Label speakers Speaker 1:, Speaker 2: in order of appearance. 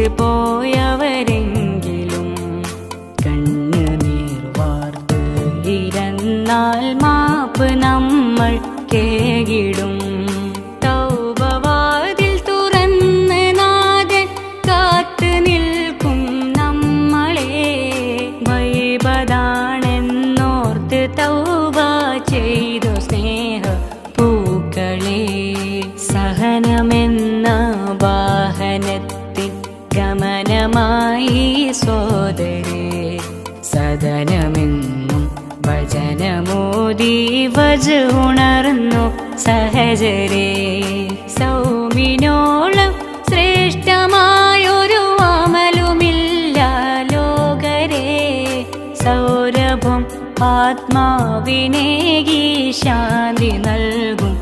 Speaker 1: പോയവരെങ്കിലും കണ്ണുനീർ വാർത്ത് ഇരുന്നാൽ മാപ്പ് നമ്മൾ കേകിടും. തൗബവാതിൽ തുറന്ന് നാഥൻ കാത്തു നിൽക്കും നമ്മളെ. വൈബദാണെന്നോർത്ത് തൗബ ചെയ്തു സ്നേഹ പൂക്കളെ. സഹനമെന്ന വാഹനത്തിൽ ഗമനമായി സോദരേ, സദനമെന്നും വചനമോദി വജ് ഉണർന്നു സഹജരേ. സൗമിനോളം ശ്രേഷ്ഠമായൊരു അമലുമില്ല ലോകരേ. സൗരഭം ആത്മാവിനേകി ശാന്തി നൽകും